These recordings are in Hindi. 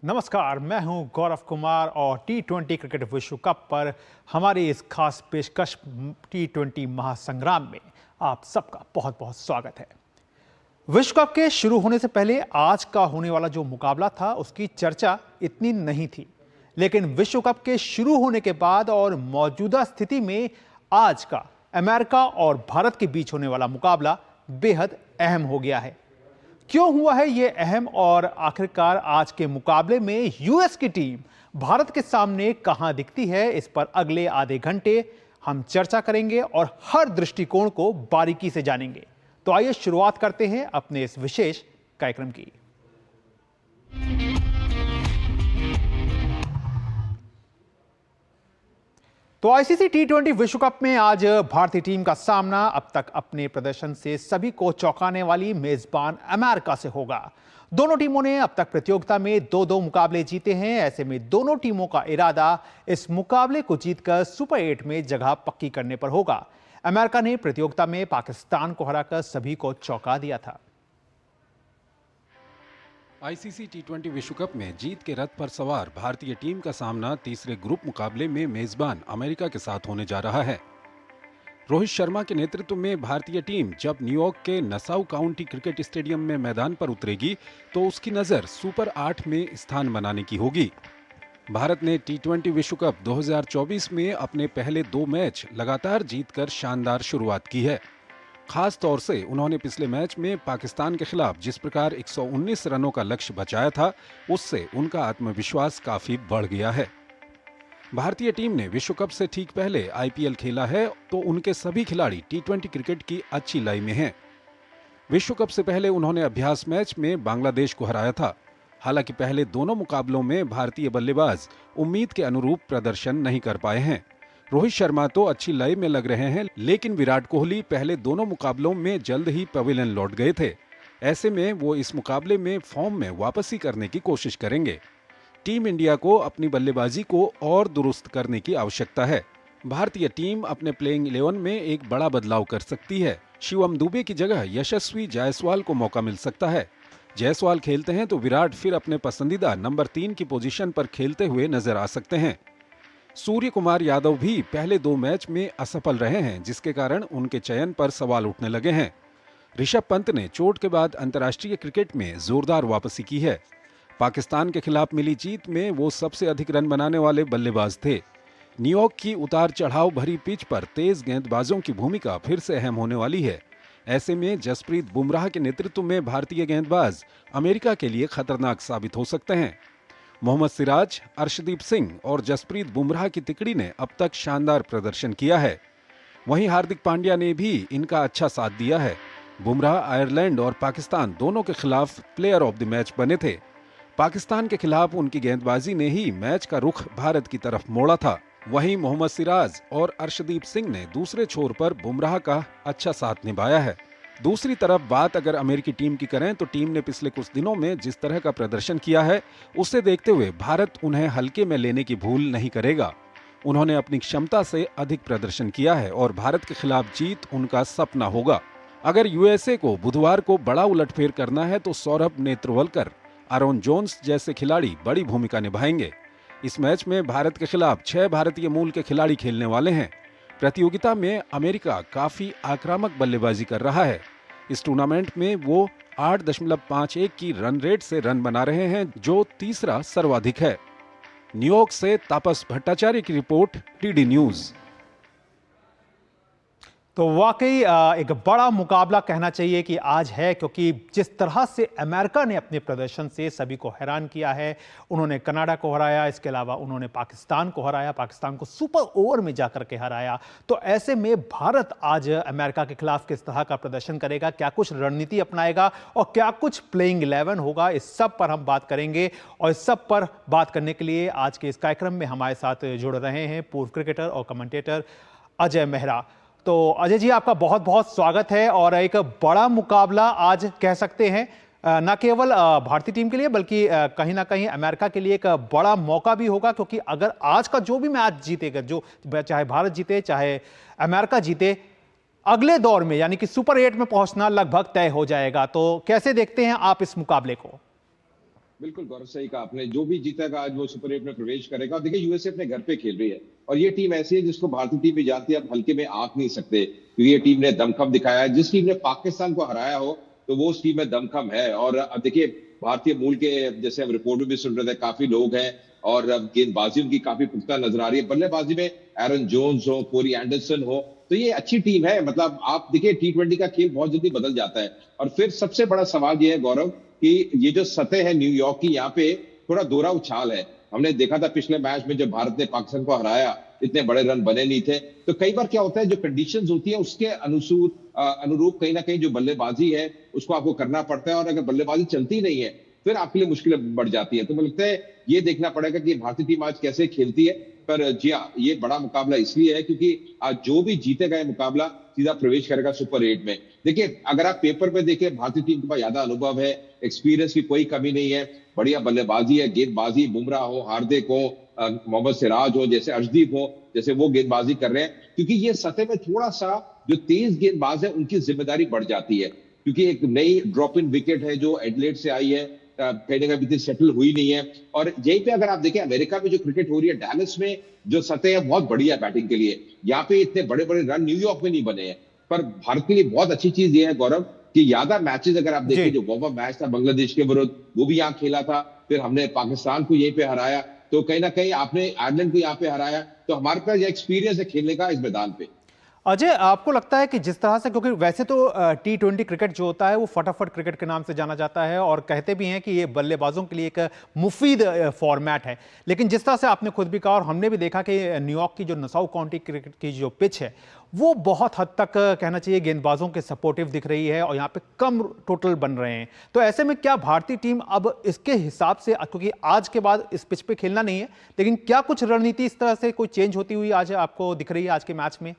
नमस्कार, मैं हूं गौरव कुमार और टी20 क्रिकेट विश्व कप पर हमारी इस खास पेशकश टी20 महासंग्राम में आप सबका बहुत बहुत स्वागत है। विश्व कप के शुरू होने से पहले आज का होने वाला जो मुकाबला था उसकी चर्चा इतनी नहीं थी, लेकिन विश्व कप के शुरू होने के बाद और मौजूदा स्थिति में आज का अमेरिका और भारत के बीच होने वाला मुकाबला बेहद अहम हो गया है। क्यों हुआ है यह अहम और आखिरकार आज के मुकाबले में यूएस की टीम भारत के सामने कहां दिखती है, इस पर अगले आधे घंटे हम चर्चा करेंगे और हर दृष्टिकोण को बारीकी से जानेंगे। तो आइए शुरुआत करते हैं अपने इस विशेष कार्यक्रम की। तो आईसीसी टी20 विश्व कप में आज भारतीय टीम का सामना अब तक अपने प्रदर्शन से सभी को चौंकाने वाली मेजबान अमेरिका से होगा। दोनों टीमों ने अब तक प्रतियोगिता में 2-2 मुकाबले जीते हैं। ऐसे में दोनों टीमों का इरादा इस मुकाबले को जीतकर सुपर 8 में जगह पक्की करने पर होगा। अमेरिका ने प्रतियोगिता में पाकिस्तान को हराकर सभी को चौंका दिया था। आईसीसी टी20 विश्व कप में जीत के रथ पर सवार भारतीय टीम का सामना तीसरे ग्रुप मुकाबले में मेजबान अमेरिका के साथ होने जा रहा है। रोहित शर्मा के नेतृत्व में भारतीय टीम जब न्यूयॉर्क के नसाउ काउंटी क्रिकेट स्टेडियम में मैदान पर उतरेगी तो उसकी नजर सुपर 8 में स्थान बनाने की होगी। भारत ने टी20 विश्व कप 2024 में अपने पहले 2 मैच लगातार जीतकर शानदार शुरुआत की है। खास तौर से उन्होंने पिछले मैच में पाकिस्तान के खिलाफ जिस प्रकार 119 रनों का लक्ष्य बचाया था, उससे उनका आत्मविश्वास काफी बढ़ गया है। भारतीय टीम ने विश्व कप से ठीक पहले आईपीएल खेला है, तो उनके सभी खिलाड़ी टी20 क्रिकेट की अच्छी लय में हैं। विश्व कप से पहले उन्होंने अभ्यास मैच में बांग्लादेश को हराया था। हालांकि पहले दोनों मुकाबलों में भारतीय बल्लेबाज उम्मीद के अनुरूप प्रदर्शन नहीं कर पाए हैं। रोहित शर्मा तो अच्छी लय में लग रहे हैं, लेकिन विराट कोहली पहले दोनों मुकाबलों में जल्द ही पवेलियन लौट गए थे। ऐसे में वो इस मुकाबले में फॉर्म में वापसी करने की कोशिश करेंगे। टीम इंडिया को अपनी बल्लेबाजी को और दुरुस्त करने की आवश्यकता है। भारतीय टीम अपने प्लेइंग 11 में एक बड़ा बदलाव कर सकती है। शिवम दुबे की जगह यशस्वी जायसवाल को मौका मिल सकता है। जायसवाल खेलते हैं तो विराट फिर अपने पसंदीदा नंबर 3 की पोजीशन पर खेलते हुए नजर आ सकते हैं। सूर्य कुमार यादव भी पहले 2 मैच में असफल रहे हैं, जिसके कारण उनके चयन पर सवाल उठने लगे हैं। ऋषभ पंत ने चोट के बाद अंतर्राष्ट्रीय क्रिकेट में जोरदार वापसी की है। पाकिस्तान के खिलाफ मिली जीत में वो सबसे अधिक रन बनाने वाले बल्लेबाज थे। न्यूयॉर्क की उतार चढ़ाव भरी पिच पर तेज गेंदबाजों की भूमिका फिर से अहम होने वाली है। ऐसे में जसप्रीत बुमराह के नेतृत्व में भारतीय गेंदबाज अमेरिका के लिए खतरनाक साबित हो सकते हैं। मोहम्मद सिराज, अर्शदीप सिंह और जसप्रीत बुमराह की तिकड़ी ने अब तक शानदार प्रदर्शन किया है। वहीं हार्दिक पांड्या ने भी इनका अच्छा साथ दिया है। बुमराह आयरलैंड और पाकिस्तान दोनों के खिलाफ प्लेयर ऑफ द मैच बने थे। पाकिस्तान के खिलाफ उनकी गेंदबाजी ने ही मैच का रुख भारत की तरफ मोड़ा था। वहीं मोहम्मद सिराज और अर्शदीप सिंह ने दूसरे छोर पर बुमराह का अच्छा साथ निभाया है। दूसरी तरफ बात अगर अमेरिकी टीम की करें तो टीम ने पिछले कुछ दिनों में जिस तरह का प्रदर्शन किया है, उसे देखते हुए भारत उन्हें हल्के में लेने की भूल नहीं करेगा। उन्होंने अपनी क्षमता से अधिक प्रदर्शन किया है और भारत के खिलाफ जीत उनका सपना होगा। अगर यूएसए को बुधवार को बड़ा उलटफेर करना है तो सौरभ नेत्रवलकर, आरोन जोन्स जैसे खिलाड़ी बड़ी भूमिका निभाएंगे। इस मैच में भारत के खिलाफ 6 भारतीय मूल के खिलाड़ी खेलने वाले हैं। प्रतियोगिता में अमेरिका काफी आक्रामक बल्लेबाजी कर रहा है। इस टूर्नामेंट में वो 8.51 की रन रेट से रन बना रहे हैं, जो तीसरा सर्वाधिक है। न्यूयॉर्क से तापस भट्टाचार्य की रिपोर्ट, टीडी न्यूज। तो वाकई एक बड़ा मुकाबला कहना चाहिए कि आज है, क्योंकि जिस तरह से अमेरिका ने अपने प्रदर्शन से सभी को हैरान किया है। उन्होंने कनाडा को हराया, इसके अलावा उन्होंने पाकिस्तान को हराया, पाकिस्तान को सुपर ओवर में जाकर के हराया। तो ऐसे में भारत आज अमेरिका के खिलाफ किस तरह का प्रदर्शन करेगा, क्या कुछ रणनीति अपनाएगा और क्या कुछ प्लेइंग 11 होगा, इस सब पर हम बात करेंगे। और इस सब पर बात करने के लिए आज के इस कार्यक्रम में हमारे साथ जुड़ रहे हैं पूर्व क्रिकेटर और कमेंटेटर अजय मेहरा। तो अजय जी, आपका बहुत बहुत स्वागत है। और एक बड़ा मुकाबला आज कह सकते हैं, न केवल भारतीय टीम के लिए बल्कि कहीं ना कहीं अमेरिका के लिए एक बड़ा मौका भी होगा, क्योंकि अगर आज का जो भी मैच जीतेगा, जो चाहे भारत जीते चाहे अमेरिका जीते, अगले दौर में यानी कि सुपर 8 में पहुंचना लगभग तय हो जाएगा। तो कैसे देखते हैं आप इस मुकाबले को? बिल्कुल गौरव, सही कहा आपने। जो भी जीतेगा आज वो सुपर 8 में प्रवेश करेगा। और देखिए यूएसए अपने घर पे खेल रही है और ये टीम ऐसी है जिसको भारतीय टीम भी जानती है, अब हल्के में आंक नहीं सकते, क्योंकि ये टीम ने दमखम दिखाया है। जिस टीम ने पाकिस्तान को हराया हो तो वो उस टीम में दमखम है। और अब देखिए भारतीय मूल के, जैसे हम रिपोर्ट में भी सुन रहे थे, काफी लोग हैं और अब गेंदबाजी उनकी काफी पुख्ता नजर आ रही है। बल्लेबाजी में एरन जोन्स हो, कोरी एंडरसन हो, तो ये अच्छी टीम है। मतलब आप देखिए T20 का खेल बहुत जल्दी बदल जाता है। और फिर सबसे बड़ा सवाल ये है गौरव कि ये जो सतह है न्यूयॉर्क की, यहाँ पे थोड़ा दोहरा उछाल है। हमने देखा था पिछले मैच में जब भारत ने पाकिस्तान को हराया, इतने बड़े रन बने नहीं थे। तो कई बार क्या होता है, जो कंडीशंस होती है उसके अनुरूप कहीं ना कहीं जो बल्लेबाजी है उसको आपको करना पड़ता है। और अगर बल्लेबाजी चलती नहीं है फिर आपके लिए मुश्किलें बढ़ जाती है। तो मुझे लगता है ये देखना पड़ेगा कि भारतीय टीम आज कैसे खेलती है। पर जी हाँ, ये बड़ा मुकाबला इसलिए है क्योंकि आज जो भी जीतेगा ये मुकाबला सीधा प्रवेश करेगा सुपर 8 में। देखिए अगर आप पेपर पे देखें, भारतीय टीम के पास ज्यादा अनुभव है, एक्सपीरियंस की कोई कमी नहीं है, बढ़िया बल्लेबाजी है, गेंदबाजी बुमराह हो, हार्दिक हो, मोहम्मद सिराज हो, जैसे अर्शदीप हो, जैसे वो गेंदबाजी कर रहे हैं। क्योंकि ये सतह में थोड़ा सा जो तेज गेंदबाज है उनकी जिम्मेदारी बढ़ जाती है, क्योंकि एक नई ड्रॉप इन विकेट है जो एडिलेड से आई है, कहीं ना कहीं सेटल हुई नहीं है। और यहीं पे अगर आप देखें अमेरिका में जो क्रिकेट हो रही है, डैलस में जो सतह है बहुत बढ़िया है बैटिंग के लिए। यहाँ पे इतने बड़े बड़े रन न्यूयॉर्क में नहीं बने हैं। पर भारत के लिए बहुत अच्छी चीज ये है गौरव कि ज्यादा मैचेस अगर आप देखें, जो वार्म अप मैच था बांग्लादेश के विरुद्ध वो भी यहाँ खेला था, फिर हमने पाकिस्तान को यहीं पे हराया, तो कहीं ना कहीं आपने आयरलैंड को यहाँ पे हराया। तो हमारे पास ये एक्सपीरियंस है खेलने का इस मैदान पे। अजय, आपको लगता है कि जिस तरह से, क्योंकि वैसे तो T20 क्रिकेट जो होता है वो फटाफट क्रिकेट के नाम से जाना जाता है और कहते भी हैं कि ये बल्लेबाजों के लिए एक मुफीद फॉर्मेट है, लेकिन जिस तरह से आपने खुद भी कहा और हमने भी देखा कि न्यूयॉर्क की जो नसाउ काउंटी क्रिकेट की जो पिच है वो बहुत हद तक कहना चाहिए गेंदबाजों के सपोर्टिव दिख रही है और यहाँ पे कम टोटल बन रहे हैं। तो ऐसे में क्या भारतीय टीम अब इसके हिसाब से, क्योंकि आज के बाद इस पिच पे खेलना नहीं है, लेकिन क्या कुछ रणनीति इस तरह से कोई चेंज होती हुई आज आपको दिख रही है आज के मैच में?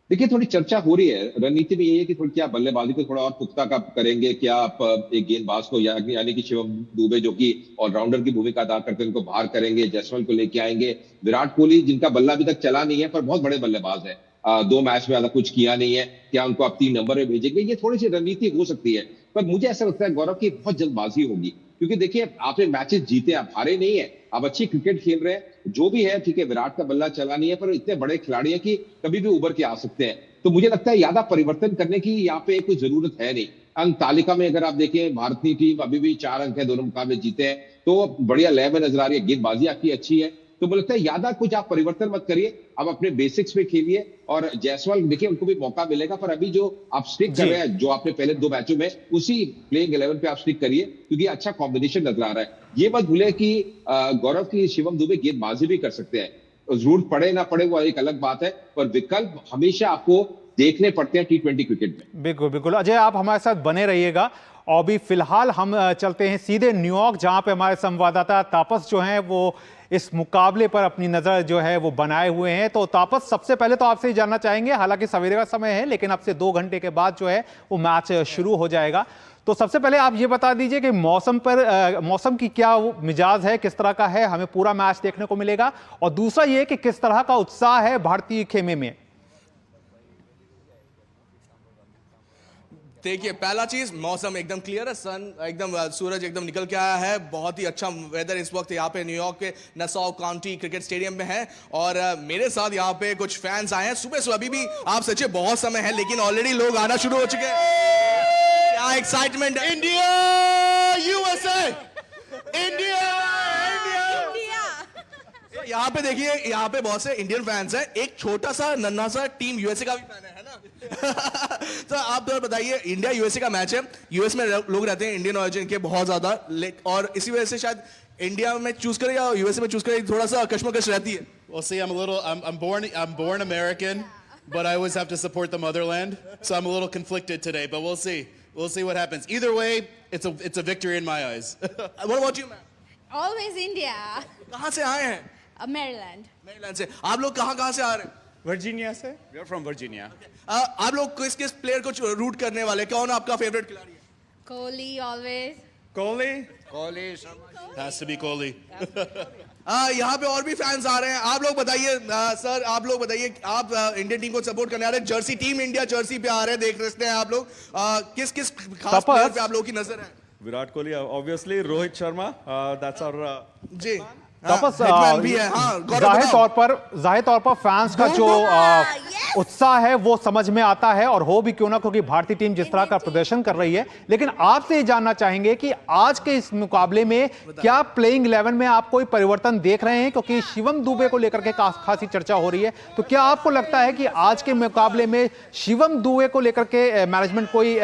देखिए थोड़ी चर्चा हो रही है, रणनीति में ये है कि थोड़ी क्या बल्लेबाजी को थोड़ा और पुख्ता का करेंगे, क्या आप एक गेंदबाज को यानी कि शिवम दुबे जो कि ऑलराउंडर की भूमिका अदा करते हैं उनको बाहर करेंगे, जायसवाल को लेके आएंगे, विराट कोहली जिनका बल्ला अभी तक चला नहीं है पर बहुत बड़े बल्लेबाज है, 2 मैच में ज्यादा कुछ किया नहीं है, क्या उनको आप 3 नंबर में भेजेंगे? ये थोड़ी सी रणनीति हो सकती है। पर मुझे ऐसा लगता है गौरव की बहुत जल्दबाजी होगी, क्योंकि देखिए आपने मैचेस जीते, आप हारे नहीं है, आप अच्छी क्रिकेट खेल रहे हैं। जो भी है ठीक है, विराट का बल्ला चला नहीं है पर इतने बड़े खिलाड़ी हैं कि कभी भी उभर के आ सकते हैं। तो मुझे लगता है ज्यादा परिवर्तन करने की यहाँ पे कोई जरूरत है नहीं। अंक तालिका में अगर आप देखें भारतीय टीम अभी भी 4 अंक है, दोनों मुकाबले जीते हैं, तो बढ़िया लय में नजर आ रही है, गेंदबाजी आपकी अच्छी है। तो मुझे लगता है ज्यादा कुछ आप परिवर्तन मत करिए, आप अपने बेसिक्स पे खेलिए। और जायसवाल देखिए उनको भी मौका मिलेगा, पर अभी जो आप स्टिक कर रहे हैं, जो आपने पहले 2 मैचों में, उसी प्लेइंग 11 पे आप स्टिक करिए, क्योंकि अच्छा कॉम्बिनेशन नजर आ रहा है। ये मत भूले कि गौरव की शिवम दुबे गेंदबाजी भी कर सकते हैं, जरूरत पड़े ना पड़े वो एक अलग बात है, पर विकल्प हमेशा आपको देखने पड़ते हैं T20 क्रिकेट में। बिल्कुल बिल्कुल अजय, आप हमारे साथ बने रहिएगा। और भी फिलहाल हम चलते हैं सीधे न्यूयॉर्क, जहां पे हमारे संवाददाता तापस जो हैं वो इस मुकाबले पर अपनी नजर जो है वो बनाए हुए हैं। तो तापस, सबसे पहले तो आपसे ही जानना चाहेंगे, हालांकि सवेरे का समय है लेकिन अब से 2 घंटे के बाद जो है वो मैच शुरू हो जाएगा। तो सबसे पहले आप ये बता दीजिए कि मौसम की क्या मिजाज है, किस तरह का है, हमें पूरा मैच देखने को मिलेगा? और दूसरा ये कि किस तरह का उत्साह है भारतीय खेमे में? देखिए पहला चीज, मौसम एकदम क्लियर है, सन एकदम सूरज एकदम निकल के आया है, बहुत ही अच्छा वेदर इस वक्त यहाँ पे न्यूयॉर्क के नसाउ काउंटी क्रिकेट स्टेडियम में है। और मेरे साथ यहाँ पे कुछ फैंस आए हैं सुबह सुबह, अभी भी आप सच्चे बहुत समय है लेकिन ऑलरेडी लोग आना शुरू हो चुके हैं। क्या एक्साइटमेंट है! इंडिया यूएसए, इंडिया यहाँ पे देखिए, यहाँ पे बहुत से इंडियन फैंस हैं, एक छोटा सा नन्हा सा टीम यूएसए का भी फैन है ना? तो आप तो बताइए, इंडिया यूएसए का मैच है, यूएस में लोग रहते हैं इंडियन ओरिजिन के बहुत ज्यादा, और इसी वजह से शायद इंडिया में चूज करें या यूएसए में चूज करें, थोड़ा सा कश्मकश रहती है। Well, see, I'm born American, but I always have to support the motherland, so I'm a little conflicted today. But we'll see. We'll see what happens. Either way, it's a victory in my eyes. What about you, ma'am? Always India. कहाँ से आए हैं? Maryland. मेरीलैंड से। आप लोग कहाँ से आ रहे हैं? Virginia से? We are from Virginia. आप लोग किस प्लेयर को रूट करने वाले, कौन आपका फेवरेट खिलाड़ी है? Kohli always. Kohli has to be Kohli. यहाँ पे और भी फैंस आ रहे हैं, आप लोग बताइए सर, आप लोग बताइए, आप इंडियन टीम को सपोर्ट करने आ रहे हैं, जर्सी टीम इंडिया जर्सी पे आ रहे हैं, देख सकते हैं आप लोग, किस खास प्लेयर पे आप लोगों की नजर है? Virat Kohli, obviously Rohit Sharma. That's our. जी तापस हिटमैन भी है। हाँ गौरव जाहिर तौर पर फैंस का जो उत्साह है वो समझ में आता है, और हो भी क्यों ना, क्योंकि भारतीय टीम जिस तरह का प्रदर्शन कर रही है। लेकिन आपसे ये जानना चाहेंगे कि आज के इस मुकाबले में क्या प्लेइंग 11 में आप कोई परिवर्तन देख रहे हैं, क्योंकि शिवम दुबे को लेकर के खासी चर्चा हो रही है। तो क्या आपको लगता है कि आज के मुकाबले में शिवम दुबे को लेकर के मैनेजमेंट कोई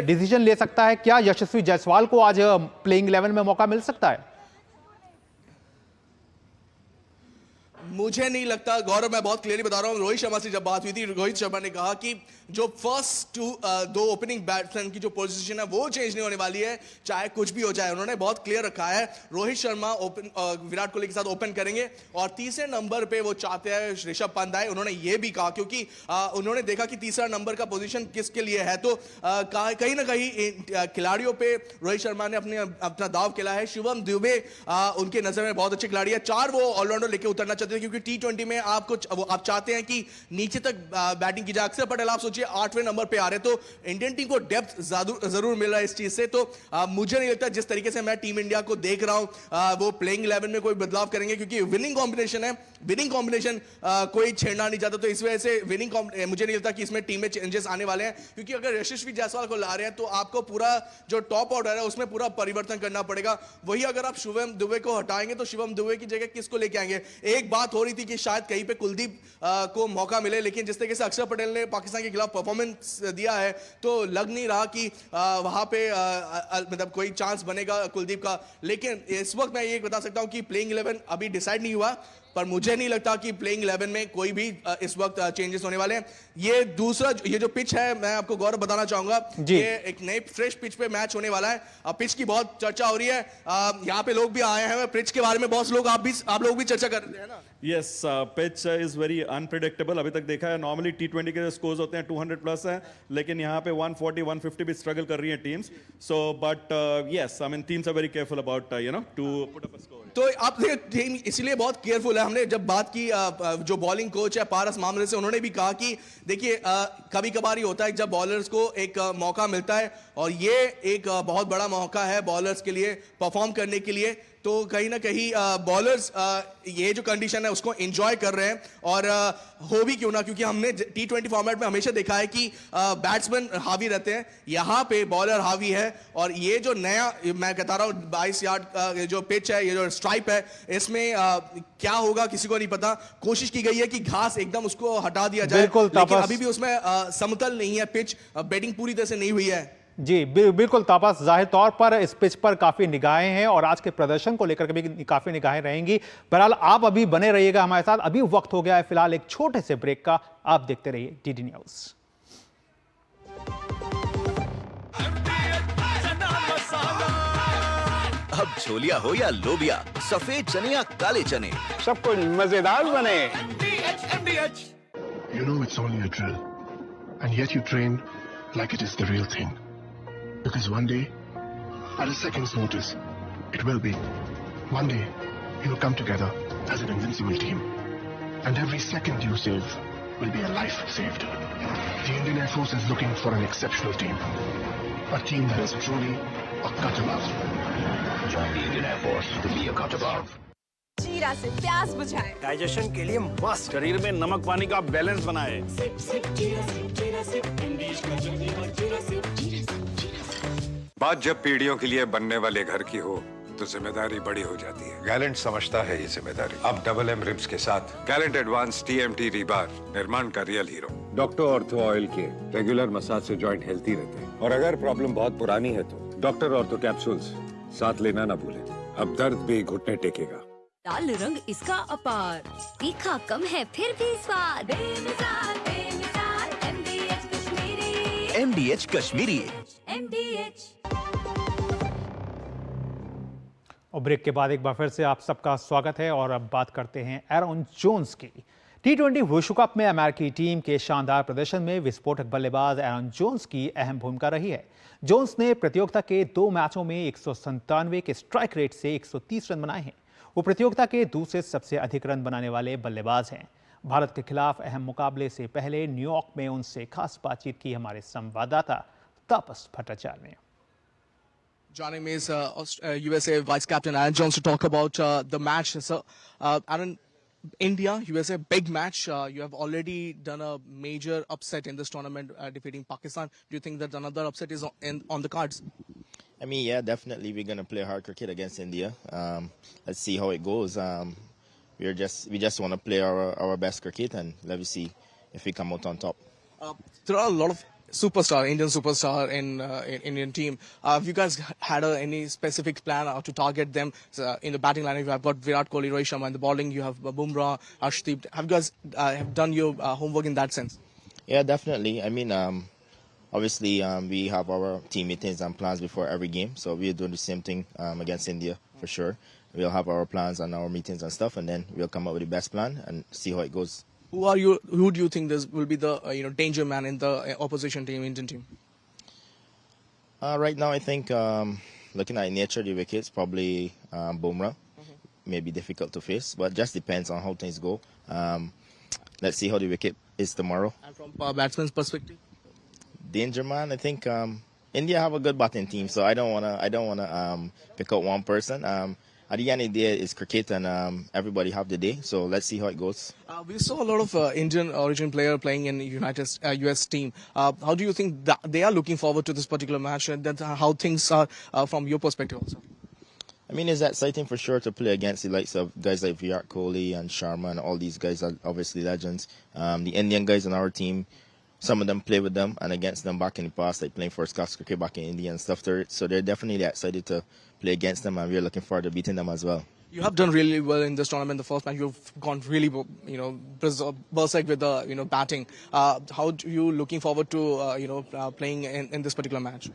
डिसीजन ले सकता है? क्या यशस्वी जायसवाल को आज प्लेइंग 11 में मौका मिल सकता है? मुझे नहीं लगता गौरव, मैं बहुत क्लियरली बता रहा हूं। रोहित शर्मा से जब बात हुई थी, रोहित शर्मा ने कहा कि जो फर्स्ट दो ओपनिंग बैट्समैन की जो पोजीशन है वो चेंज नहीं होने वाली है, चाहे कुछ भी हो जाए। उन्होंने बहुत क्लियर रखा है, रोहित शर्मा विराट कोहली के साथ ओपन करेंगे, और तीसरे नंबर पे वो चाहते हैं ऋषभ पंत आए। उन्होंने ये भी कहा, क्योंकि उन्होंने देखा कि तीसरा नंबर का पोजीशन किसके लिए है, तो कहीं ना कहीं खिलाड़ियों पे रोहित शर्मा ने अपना दाव खेला है। शिवम दुबे उनके नजर में बहुत अच्छे खिलाड़ी है, 4 वो ऑलराउंडर लेके उतरना चाहते हैं, क्योंकि T20 में आप चाहते हैं कि नीचे तक बैटिंग की जाए। अक्षर पटेल आप सोचिए 8वें नंबर पे आ रहे, तो इंडियन टीम को डेप्थ जरूर मिल रहा है इस चीज से। तो मुझे नहीं लगता जिस तरीके से मैं टीम इंडिया को देख रहा हूं वो प्लेइंग 11 में कोई बदलाव करेंगे, क्योंकि विनिंग कॉम्बिनेशन है, विनिंग कॉम्बिनेशन कोई छेड़ना नहीं चाहता। तो इस वजह से मुझे नहीं लगता कि इसमें टीम में चेंजेस आने वाले हैं, क्योंकि अगर यशस्वी जायसवाल को ला रहे हैं तो आपको पूरा जो टॉप ऑर्डर है उसमें पूरा परिवर्तन करना पड़ेगा। वही अगर आप शिवम दुबे को हटाएंगे तो शिवम दुबे की जगह किसको लेके आएंगे? एक बात हो रही थी कि शायद कहीं पे कुलदीप को मौका मिले, लेकिन जिस तरीके से अक्षर पटेल ने पाकिस्तान के खिलाफ परफॉर्मेंस दिया है तो लग नहीं रहा कि वहां पे मतलब कोई चांस बनेगा कुलदीप का। लेकिन इस वक्त मैं ये बता सकता हूं कि प्लेइंग 11 अभी डिसाइड नहीं हुआ, पर मुझे नहीं लगता कि प्लेइंग 11 में कोई भी इस वक्त चेंजेस होने वाले हैं। ये दूसरा ये जो पिच है, मैं आपको गौरव बताना चाहूंगा, ये एक नए फ्रेश पिच पे मैच होने वाला है। अब पिच की बहुत चर्चा हो रही है, यहाँ पे लोग भी आए हैं, पिच के बारे में बहुत लोग आप लोग भी चर्चा कर रहे हैं ना। Yes, pitch is very unpredictable. अभी तक देखा है नॉर्मली T20 के स्कोर्स होते हैं 200 प्लस हैं, लेकिन यहाँ पे 140, 150 भी स्ट्रगल कर रही हैं teams. So, but yes, I mean teams are very careful about to put up a score. तो आप टीम इसलिए बहुत केयरफुल है। हमने जब बात की जो बॉलिंग कोच है पारस मामले से, उन्होंने भी कहा कि देखिए कभी कभार ही होता है जब बॉलर्स को एक मौका मिलता है, और ये एक बहुत बड़ा मौका है बॉलर्स के लिए परफॉर्म करने के लिए। तो कहीं ना कहीं बॉलर्स ये जो कंडीशन है उसको एंजॉय कर रहे हैं, और हो भी क्यों ना, क्योंकि हमने T20 फॉर्मेट में हमेशा देखा है कि बैट्समैन हावी रहते हैं, यहाँ पे बॉलर हावी है। और ये जो नया मैं कहता रहा हूँ 22 यार्ड का जो पिच है, ये जो स्ट्राइप है, इसमें क्या होगा किसी को नहीं पता। कोशिश की गई है कि घास एकदम उसको हटा दिया जाए, लेकिन अभी भी उसमें समतल नहीं है पिच, बैटिंग पूरी तरह से नहीं हुई है। जी बिल्कुल तापस, जाहिर तौर पर इस पिच पर काफी निगाहें हैं और आज के प्रदर्शन को लेकर के भी काफी निगाहें रहेंगी। बहरहाल आप अभी बने रहिएगा हमारे साथ। अभी वक्त हो गया है फिलहाल एक छोटे से ब्रेक का, आप देखते रहिए DD न्यूज। अब छोलिया हो या लोबिया, सफेद चने या काले चने, सब कुछ मजेदार बने। You know it's only a drill, and yet you train like it is the real thing. Because one day, at a second's notice, it will be. One day, you'll come together as an invincible team. And every second you save will be a life saved. The Indian Air Force is looking for an exceptional team. A team that is truly a cut above. Join the Indian Air Force to be a cut above. जीरा से प्यास बुझाए, डाइजेशन के लिए मस्त, शरीर में नमक पानी का बैलेंस बनाए। सिप सिप जीरा सिप, जीरा सिप, इंग्लिश का जल्दी और जीरा सिप, जीरा सिप, जीरा सिप। बात जब पीढ़ियों के लिए बनने वाले घर की हो तो जिम्मेदारी बड़ी हो जाती है। गैलेंट समझता है ये जिम्मेदारी। अब डबल M रिब्स के साथ गैलेंट एडवांस TMT रीबार, निर्माण का real hero. Doctor ortho oil के रेगुलर मसाज से जॉइंट हेल्थी रहते हैं, और अगर प्रॉब्लम बहुत पुरानी है तो डॉक्टर ऑर्थो कैप्सूल्स साथ लेना ना भूलें। अब दर्द भी घुटने टेकेगा। लाल रंग इसका अपार, तीखा कम है फिर भी स्वाद, बेमिसाल बेमिसाल MDH Kashmiri, MDH Kashmiri. MDH। और ब्रेक के बाद एक बार फिर से आप सबका स्वागत है, और अब बात करते हैं एरन जोन्स की। T20 विश्व कप में अमेरिकी टीम के शानदार प्रदर्शन में विस्फोटक बल्लेबाज एरन जोन्स की अहम भूमिका रही है। जोन्स ने प्रतियोगिता के 2 मैचों में 197 के स्ट्राइक रेट से 130 रन बनाए हैं। वो प्रतियोगिता के दूसरे सबसे अधिक रन बनाने वाले बल्लेबाज हैं। भारत के खिलाफ अहम मुकाबले से पहले न्यूयॉर्क में उनसे खास बातचीत की हमारे संवाददाता तापस भट्टाचार्य ने। Joining me is USA Vice Captain Aaron Jones to talk about the match. So, Aaron, India, USA, big match. You have already done a major upset in this tournament, defeating Pakistan. Do you think that another upset is on the cards? I mean, yeah, definitely we're gonna play hard cricket against India. Let's see how it goes. We just want to play our best cricket, and let me see if we come out on top. There are a lot of Indian superstar in Indian team. Have you guys had any specific plan to target them? In the batting line, you have got Virat Kohli, Rohit Sharma. In the bowling, you have Bumrah, Arshdeep. Have you guys have done your homework in that sense? Yeah, definitely. I mean, obviously, we have our team meetings and plans before every game, so we're doing the same thing against India for sure. We'll have our plans and our meetings and stuff, and then we'll come up with the best plan and see how it goes. Who do you think this will be the danger man in the opposition team, Indian team? Right now, I think looking at nature of the wickets, probably Bumrah may be difficult to face, but just depends on how things go. Let's see how the wicket is tomorrow. And from a batsman's perspective, danger man, I think India have a good batting team, so I don't wanna pick out one person. At the end of the day, it's cricket, and everybody have the day. So let's see how it goes. We saw a lot of Indian origin player playing in US team. How do you think that they are looking forward to this particular match, and how things are from your perspective also? I mean, it's exciting for sure to play against the likes of guys like Virat Kohli and Sharma, and all these guys are obviously legends. The Indian guys on our team, some of them play with them and against them back in the past, like playing for Scots cricket back in India and stuff. So they're definitely excited to play against them, and we're looking forward to beating them as well. You have done really well in this tournament. The first match, you've gone really, berserk with the batting. How are you looking forward to playing in this particular match?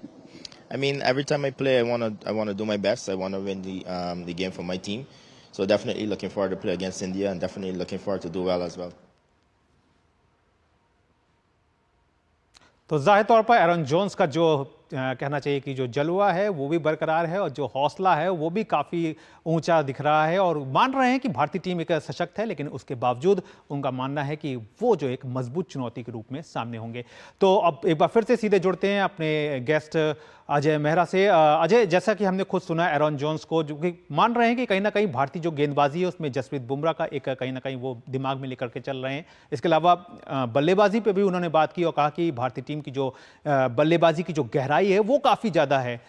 I mean, every time I play, I wanna do my best. I wanna win the game for my team. So definitely looking forward to play against India, and definitely looking forward to do well as well. तो जाहिर तौर पर एरन जोन्स का जो कहना चाहिए कि जो जलवा है वो भी बरकरार है और जो हौसला है वो भी काफ़ी ऊंचा दिख रहा है, और मान रहे हैं कि भारतीय टीम एक सशक्त है, लेकिन उसके बावजूद उनका मानना है कि वो जो एक मजबूत चुनौती के रूप में सामने होंगे। तो अब एक बार फिर से सीधे जुड़ते हैं अपने गेस्ट अजय मेहरा से। अजय, जैसा कि हमने खुद सुना एरन जोन्स को, जो कि मान रहे हैं कि कहीं ना कहीं भारतीय जो गेंदबाजी है उसमें जसप्रीत बुमराह का एक कहीं ना कहीं वो दिमाग में लेकर के चल रहे हैं। इसके अलावा बल्लेबाजी पे भी उन्होंने बात की और कहा कि भारतीय टीम की जो बल्लेबाजी की जो गहराई है वो काफ़ी ज़्यादा है।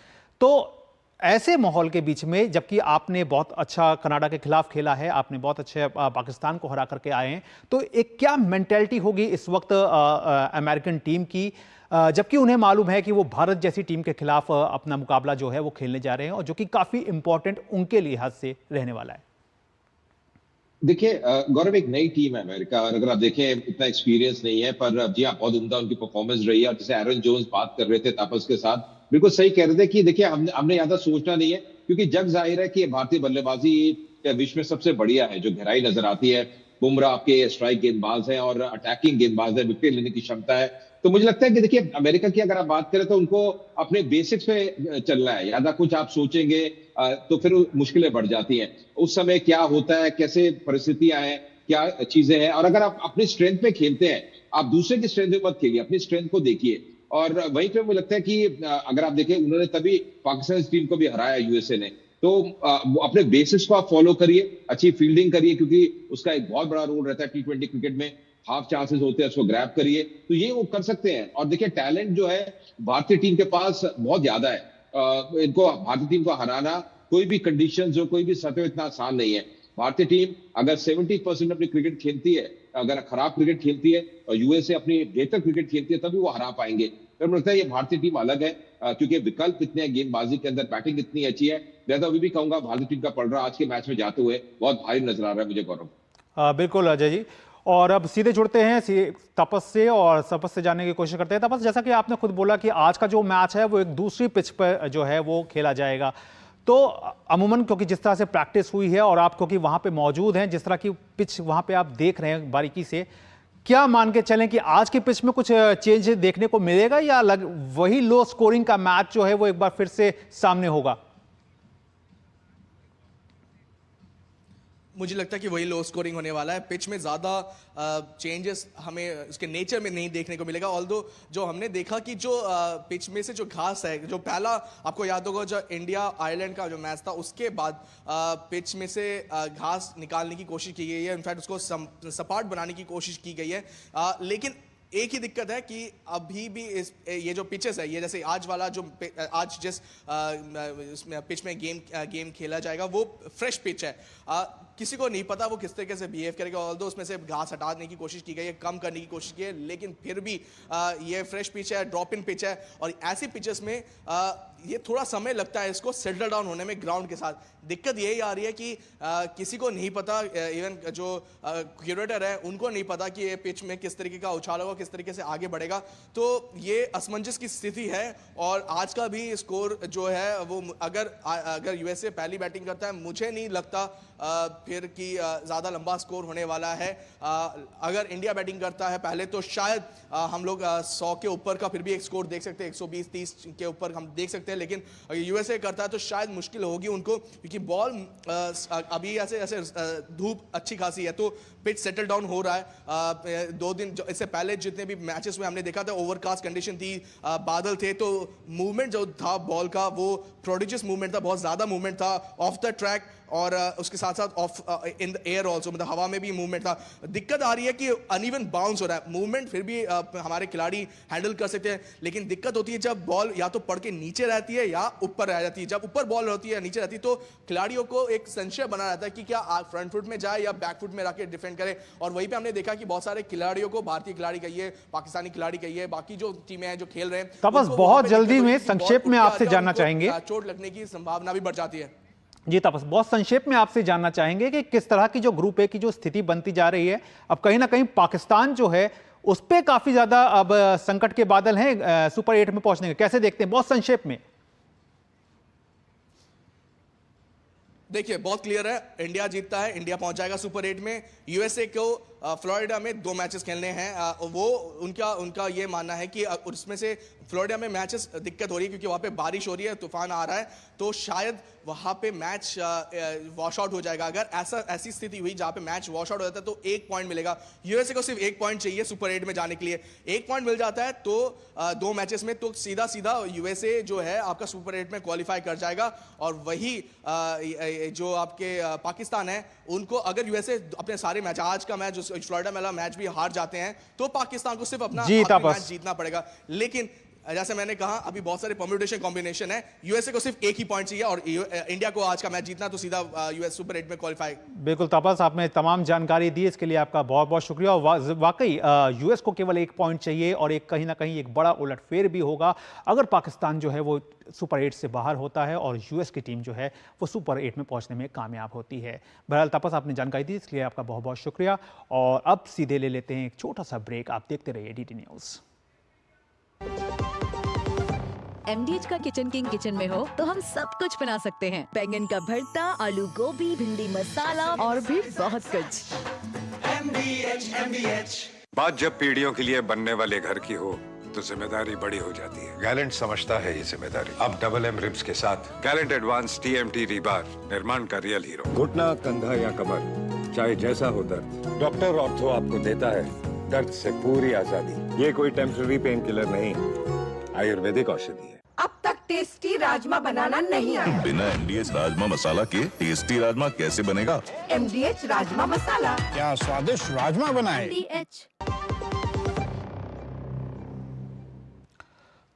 तो ऐसे माहौल के बीच में, जबकि आपने बहुत अच्छा कनाडा के खिलाफ खेला है, आपने बहुत अच्छे पाकिस्तान को हरा करके आए हैं, तो एक क्या मेंटेलिटी होगी इस वक्त अमेरिकन टीम की, जबकि उन्हें मालूम है कि वो भारत जैसी टीम के खिलाफ अपना मुकाबला जो है वो खेलने जा रहे हैं, और जो कि काफ़ी इंपॉर्टेंट उनके लिहाज से रहने वाला है? देखिए गौरव, एक नई टीम है अमेरिका, और अगर आप देखें इतना एक्सपीरियंस नहीं है, पर जी हाँ बहुत उम्दा उनकी परफॉर्मेंस रही है। और जैसे एरन जोन्स बात कर रहे थे तापस के साथ, बिल्कुल सही कह रहे थे कि देखिए हमने ज्यादा सोचना नहीं है, क्योंकि जग जाहिर है कि भारतीय बल्लेबाजी विश्व में सबसे बढ़िया है। जो गहराई नजर आती है, बुमराह आपके स्ट्राइक गेंदबाज है और अटैकिंग गेंदबाज है, विकेट लेने की क्षमता है। तो मुझे लगता है कि देखिए अमेरिका की अगर आप बात करें तो उनको अपने बेसिक्स पे चलना है। ज्यादा कुछ आप सोचेंगे तो फिर मुश्किलें बढ़ जाती हैं। उस समय क्या होता है, कैसे परिस्थितियां हैं, क्या चीजें हैं, और अगर आप अपनी स्ट्रेंथ पे खेलते हैं, आप दूसरे की स्ट्रेंथ पे मत खेलिए, अपनी स्ट्रेंथ को देखिए। और वहीं पे मुझे लगता है कि अगर आप देखें, उन्होंने तभी पाकिस्तान टीम को भी हराया यूएसए ने। तो अपने बेसिक्स को आप फॉलो करिए, अच्छी फील्डिंग करिए, क्योंकि उसका एक बहुत बड़ा रोल रहता है T20 क्रिकेट में। हाफ चांसेस होते हैं, उसको ग्रैब करिए, तो ये वो कर सकते हैं। और देखिए टैलेंट जो है भारतीय टीम के पास बहुत ज्यादा है। इनको भारतीय टीम को हराना कोई भी कंडीशन हो, कोई भी सतह इतना आसान नहीं है। भारतीय टीम अगर 70% अपनी क्रिकेट खेलती है, अगर खराब क्रिकेट खेलती है और यूएसए अपनी बेहतर क्रिकेट खेलती है, तभी वो हरा पाएंगे। तो मुझे लगता है ये भारतीय टीम अलग है, क्योंकि विकल्प इतने हैं गेंदबाजी के अंदर, बैटिंग इतनी अच्छी है। मैं तो अभी भी कहूंगा भारतीय टीम का पलड़ा आज के मैच में जाते हुए बहुत भारी नजर आ रहा है मुझे, गौरव। बिल्कुल अजय जी, और अब सीधे जुड़ते हैं तपस से, और तपस से जानने की कोशिश करते हैं। तपस, जैसा कि आपने खुद बोला कि आज का जो मैच है वो एक दूसरी पिच पर जो है वो खेला जाएगा, तो अमूमन क्योंकि जिस तरह से प्रैक्टिस हुई है और आप क्योंकि वहां पे मौजूद हैं, जिस तरह की पिच वहां पे आप देख रहे हैं बारीकी से, क्या मान के चलें कि आज की पिच में कुछ चेंज देखने को मिलेगा, या वही लो स्कोरिंग का मैच जो है वो एक बार फिर से सामने होगा? मुझे लगता है कि वही लो स्कोरिंग होने वाला है। पिच में ज़्यादा चेंजेस हमें उसके नेचर में नहीं देखने को मिलेगा। ऑल्दो जो हमने देखा कि जो पिच में से जो घास है, जो पहला आपको याद होगा जो इंडिया आयरलैंड का जो मैच था उसके बाद पिच में से घास निकालने की कोशिश की गई है, इनफैक्ट उसको सपाट बनाने की कोशिश की गई है। लेकिन एक ही दिक्कत है कि अभी भी ये जो पिचेस है, ये जैसे आज वाला जो आज जिस पिच में गेम खेला जाएगा वो फ्रेश पिच है। किसी को नहीं पता वो किस तरीके से बिहेव करेगा। ऑल्दो उसमें से घास हटाने की कोशिश की गई है, कम करने की कोशिश की है, लेकिन फिर भी ये फ्रेश पिच है, ड्रॉप इन पिच है और ऐसी पिचेस में ये थोड़ा समय लगता है इसको सेटल डाउन होने में ग्राउंड के साथ। दिक्कत यही आ रही है कि किसी को नहीं पता, इवन जो क्यूरेटर है उनको नहीं पता कि ये पिच में किस तरीके का उछाल होगा, किस तरीके से आगे बढ़ेगा। तो ये असमंजस की स्थिति है और आज का भी स्कोर जो है वो अगर यूएसए पहली बैटिंग करता है, मुझे नहीं लगता फिर कि ज़्यादा लंबा स्कोर होने वाला है। अगर इंडिया बैटिंग करता है पहले तो शायद हम लोग 100 के ऊपर का फिर भी एक स्कोर देख सकते हैं, 120-30 के ऊपर हम देख सकते हैं। लेकिन अगर यूएसए करता है तो शायद मुश्किल होगी उनको, क्योंकि बॉल अभी ऐसे धूप अच्छी खासी है तो पिच सेटल डाउन हो रहा है। 2 दिन इससे पहले जितने भी मैचेस में हमने देखा था ओवरकास्ट कंडीशन थी, बादल थे, तो मूवमेंट जो था बॉल का वो प्रोडिजियस मूवमेंट था, बहुत ज़्यादा मूवमेंट था ऑफ द ट्रैक और उसके साथ साथ of in the air also, मतलब हवा में भी मूवमेंट था। दिक्कत आ रही है कि अनइवन बाउंस हो रहा है। मूवमेंट फिर भी हमारे खिलाड़ी हैंडल कर सकते हैं, लेकिन दिक्कत होती है जब बॉल या तो पड़ के नीचे रहती है या ऊपर रह जाती है। जब ऊपर बॉल होती है नीचे रहती है तो खिलाड़ियों को एक संशय बना रहता है कि क्या फ्रंट फुट में जाए या बैक फुट में रख के डिफेंड करे। और वहीं पे हमने देखा कि बहुत सारे खिलाड़ियों को, भारतीय खिलाड़ी कहिए, पाकिस्तानी खिलाड़ी कहिए, बाकी जो टीमें हैं जो खेल रहे हैं, तपस बहुत जल्दी में संक्षेप में आपसे जानना चाहेंगे, चोट लगने की संभावना भी बढ़ जाती है। जी तपस, बहुत संक्षेप में आपसे जानना चाहेंगे कि किस तरह की जो ग्रुप ए की जो स्थिति बनती जा रही है, अब कहीं ना कहीं पाकिस्तान जो है उस पे काफी ज्यादा अब संकट के बादल हैं सुपर 8 में पहुंचने के, कैसे देखते हैं बहुत संक्षेप में? देखिए बहुत क्लियर है, इंडिया जीतता है, इंडिया पहुंच जाएगा सुपर 8 में। यूएसए को फ्लोरिडा में 2 मैचेस खेलने हैं, वो उनका ये मानना है कि उसमें से फ्लोरिडा में मैचेस दिक्कत हो रही है क्योंकि वहाँ पे बारिश हो रही है, तूफान आ रहा है, तो शायद वहाँ पे मैच वॉश आउट हो जाएगा। अगर ऐसी स्थिति हुई जहाँ पे मैच वॉश आउट हो जाता है तो 1 पॉइंट मिलेगा। यूएसए को सिर्फ 1 पॉइंट चाहिए सुपर 8 में जाने के लिए। 1 पॉइंट मिल जाता है तो 2 मैचेस में तो सीधा यूएसए जो है आपका सुपर 8 में क्वालिफाई कर जाएगा। और वही जो आपके पाकिस्तान है उनको अगर यूएसए अपने सारे मैच, आज का मैच फ्लोरिडा वाला मैच भी हार जाते हैं तो पाकिस्तान को सिर्फ अपना मैच जीतना पड़ेगा। लेकिन जैसे मैंने कहा अभी बहुत सारे परम्यूटेशन कॉम्बिनेशन है, यूएसए को सिर्फ 1 ही पॉइंट चाहिए और इंडिया को आज का मैच जीतना तो सीधा यूएस सुपर 8 में क्वालिफाई। बिल्कुल तपस, आपने तमाम जानकारी दी, इसके लिए आपका बहुत बहुत शुक्रिया। और वाकई यूएस को केवल 1 पॉइंट चाहिए और एक कहीं ना कहीं एक बड़ा उलटफेर भी होगा अगर पाकिस्तान जो है वो सुपर 8 से बाहर होता है और यूएस की टीम जो है वो सुपर 8 में पहुंचने में कामयाब होती है। बहरहाल तपस, आपने जानकारी दी, इसलिए आपका बहुत बहुत शुक्रिया। और अब सीधे ले लेते हैं एक छोटा सा ब्रेक, आप देखते रहिए डीटी न्यूज़। MDH का किचन किंग किचन में हो तो हम सब कुछ बना सकते हैं। बैंगन का भरता, आलू गोभी, भिंडी मसाला और भी बहुत कुछ। MDH। बात जब पीढ़ियों के लिए बनने वाले घर की हो तो जिम्मेदारी बड़ी हो जाती है। गैलेंट समझता है ये जिम्मेदारी। अब MM रिब्स के साथ गैलेंट एडवांस TMT रीबार, निर्माण का रियल हीरो। घुटना, कंधा या कमर, चाहे जैसा हो दर्द, डॉक्टर ऑर्थो आपको देता है दर्द से पूरी आजादी। ये कोई टेम्पररी पेन किलर नहीं, आयुर्वेदिक औषधि है। अब तक टेस्टी राजमा बनाना नहीं आया। बिना MDH राजमा मसाला के टेस्टी राजमा कैसे बनेगा? MDH राजमा मसाला। क्या स्वादिष्ट राजमा बनाए। MDH।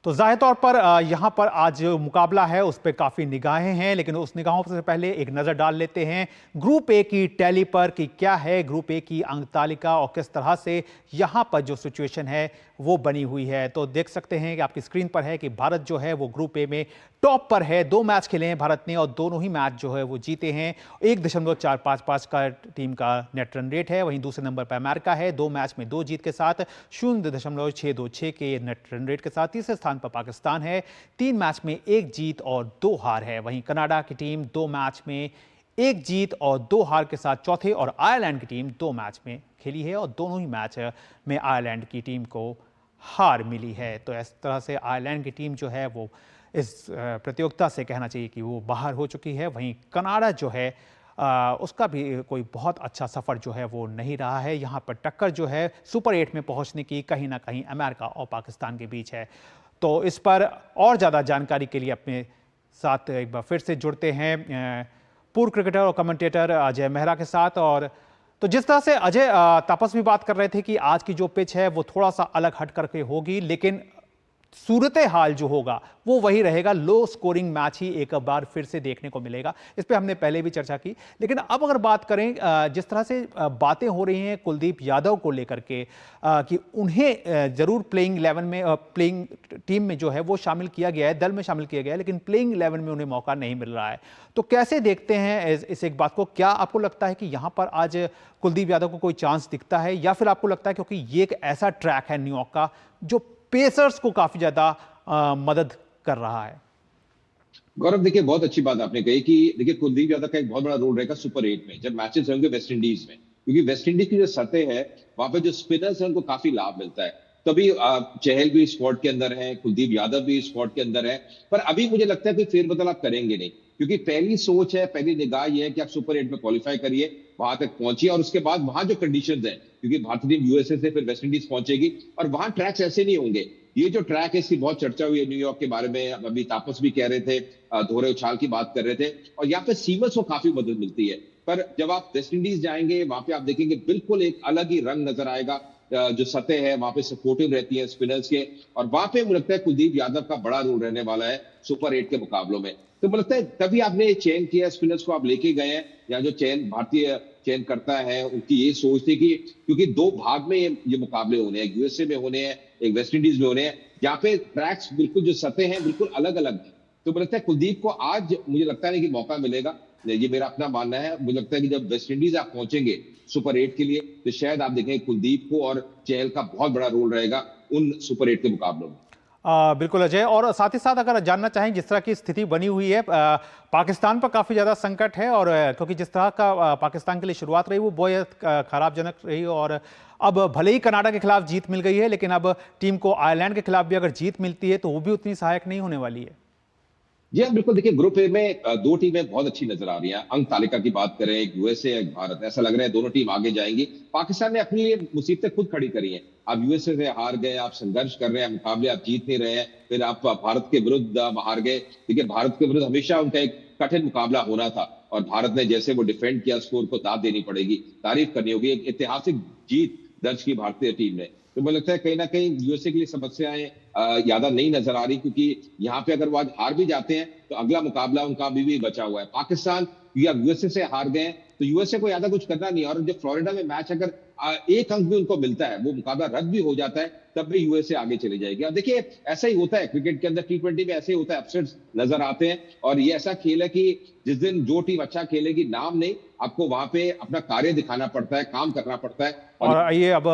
तो जाहिर तौर पर यहाँ पर आज जो मुकाबला है उस पर काफ़ी निगाहें हैं, लेकिन उस निगाहों से पहले एक नज़र डाल लेते हैं ग्रुप ए की टैली पर कि क्या है ग्रुप ए की अंक तालिका और किस तरह से यहाँ पर जो सिचुएशन है वो बनी हुई है। तो देख सकते हैं कि आपकी स्क्रीन पर है कि भारत जो है वो ग्रुप ए में टॉप पर है। 2 मैच खेले हैं भारत ने और दोनों ही मैच जो है वो जीते हैं। 1.455 का टीम का नेट रन रेट है। वहीं दूसरे नंबर पर अमेरिका है 2 मैच में 2 जीत के साथ 0.626 के नेट रन रेट के साथ। तीसरे स्थान पर पाकिस्तान है 3 मैच में 1 जीत और 2 हार है। वहीं कनाडा की टीम 2 मैच में 1 जीत और 2 हार के साथ चौथे, और आयरलैंड की टीम 2 मैच में खेली है और दोनों ही मैच में आयरलैंड की टीम को हार मिली है। तो इस तरह से आयरलैंड की टीम जो है वो इस प्रतियोगिता से कहना चाहिए कि वो बाहर हो चुकी है। वहीं कनाडा जो है उसका भी कोई बहुत अच्छा सफ़र जो है वो नहीं रहा है। यहाँ पर टक्कर जो है सुपर 8 में पहुँचने की कहीं ना कहीं अमेरिका और पाकिस्तान के बीच है। तो इस पर और ज़्यादा जानकारी के लिए अपने साथ एक बार फिर से जुड़ते हैं पूर्व क्रिकेटर और कमेंटेटर अजय मेहरा के साथ। और तो जिस तरह से अजय तापस भी बात कर रहे थे कि आज की जो पिच है वो थोड़ा सा अलग हट करके होगी, लेकिन सूरत हाल जो होगा वो वही रहेगा। लो स्कोरिंग मैच ही एक बार फिर से देखने को मिलेगा। इस पे हमने पहले भी चर्चा की, लेकिन अब अगर बात करें जिस तरह से बातें हो रही हैं कुलदीप यादव को लेकर के कि उन्हें जरूर प्लेइंग 11 में प्लेइंग टीम में जो है वो शामिल किया गया है, दल में शामिल किया गया है, लेकिन प्लेइंग 11 में उन्हें मौका नहीं मिल रहा है। तो कैसे देखते हैं इस एक बात को? क्या आपको लगता है कि यहां पर आज कुलदीप यादव को कोई चांस दिखता है, या फिर आपको लगता है क्योंकि ये एक ऐसा ट्रैक है न्यूयॉर्क का जो पेसर्स को काफी ज्यादा मदद कर रहा है? गौरव, देखिए बहुत अच्छी बात आपने कही कि देखिए कुलदीप यादव का एक बहुत बड़ा रोल रहेगा सुपर 8 में जब मैचेस होंगे वेस्ट इंडीज में, क्योंकि वेस्ट इंडीज की जो सतह है वहां पे जो स्पिनर्स हैं उनको काफी लाभ मिलता है। तभी चहल भी स्क्वाड के अंदर है, कुलदीप यादव भी स्क्वाड के अंदर है, पर अभी मुझे लगता है कि फेरबदल आप करेंगे नहीं, क्योंकि पहली सोच है, पहली निगाह ये है कि आप सुपर 8 में क्वालिफाई करिए, वहां तक पहुंचिए और उसके बाद वहां जो कंडीशंस है, क्योंकि भारतीय टीम यूएसए से फिर वेस्ट इंडीज पहुंचेगी और वहां ट्रैक्स ऐसे नहीं होंगे। ये जो ट्रैक है इसकी बहुत चर्चा हुई है न्यूयॉर्क के बारे में, अभी तापस भी कह रहे थे, दोहरे उछाल की बात कर रहे थे, और यहाँ पे सीमर्स को काफी मदद मिलती है। पर जब आप वेस्ट इंडीज जाएंगे वहां पे आप देखेंगे बिल्कुल एक अलग ही रंग नजर आएगा। जो सतह है वहां पे सपोर्टिव रहती है स्पिनर्स के, और वहां पे मुझे लगता है कुलदीप यादव का बड़ा रोल रहने वाला है सुपर 8 के मुकाबलों में। तो मुझे लगता है तभी आपने चयन किया, स्पिनर्स को आप लेके गए हैं, या जो चयन भारतीय चयन करता है उनकी ये सोच थी कि क्योंकि दो भाग में ये मुकाबले होने हैं, यूएसए में होने हैं, एक वेस्ट इंडीज में होने हैं, जहाँ पे ट्रैक्स बिल्कुल जो सतह हैं बिल्कुल अलग अलग है। तो मुझे लगता है कुलदीप को आज मुझे लगता है कि मौका मिलेगा, ये मेरा अपना मानना है। मुझे लगता है कि जब वेस्ट इंडीज आप पहुंचेंगे सुपर 8 के लिए तो शायद आप देखेंगे कुलदीप को और चहल का बहुत बड़ा रोल रहेगा उन सुपर 8 के मुकाबलों में। बिल्कुल अजय, और साथ ही साथ अगर जानना चाहें जिस तरह की स्थिति बनी हुई है, पाकिस्तान पर काफ़ी ज़्यादा संकट है, और क्योंकि जिस तरह का पाकिस्तान के लिए शुरुआत रही वो बहुत खराबजनक रही, और अब भले ही कनाडा के खिलाफ जीत मिल गई है, लेकिन अब टीम को आयरलैंड के खिलाफ भी अगर जीत मिलती है तो वो भी उतनी सहायक नहीं होने वाली है। जी हाँ, बिल्कुल। देखिए ग्रुप ए में दो टीमें बहुत अच्छी नजर आ रही हैं। अंक तालिका की बात करें, एक यूएसए एक भारत, ऐसा लग रहा है दोनों टीम आगे जाएंगी। पाकिस्तान ने अपनी लिए मुसीबतें खुद खड़ी करी हैं। आप यूएसए से हार गए, आप संघर्ष कर रहे हैं, मुकाबले आप जीत नहीं रहे हैं, फिर आप भारत के विरुद्ध हार गए। देखिए भारत के विरुद्ध हमेशा उनका एक कठिन मुकाबला होना था, और भारत ने जैसे वो डिफेंड किया, स्कोर को दाद देनी पड़ेगी, तारीफ करनी होगी। एक ऐतिहासिक जीत दर्ज की भारतीय टीम ने। तो मुझे लगता है कहीं ना कहीं यूएसए के लिए समस्याएं ज्यादा नहीं नजर आ रही, क्योंकि यहाँ पे अगर वो आज हार भी जाते हैं तो अगला मुकाबला उनका अभी भी बचा हुआ है। पाकिस्तान या यूएसए से हार गए तो यूएसए को ज्यादा कुछ करना नहीं है, और जब फ्लोरिडा में मैच अगर एक अंक भी उनको मिलता है, वो मुकाबला रद्द भी हो जाता है, तब भी यूएसए आगे चली जाएगी। और देखिए ऐसा ही होता है क्रिकेट के अंदर, T20 में ऐसे ही होता है, अपसेट्स नजर आते हैं, और ये ऐसा खेल है कि जिस दिन जो टीम अच्छा खेलेगी नाम नहीं, आपको वहां पे अपना कार्य दिखाना पड़ता है, काम करना पड़ता है। और ये अब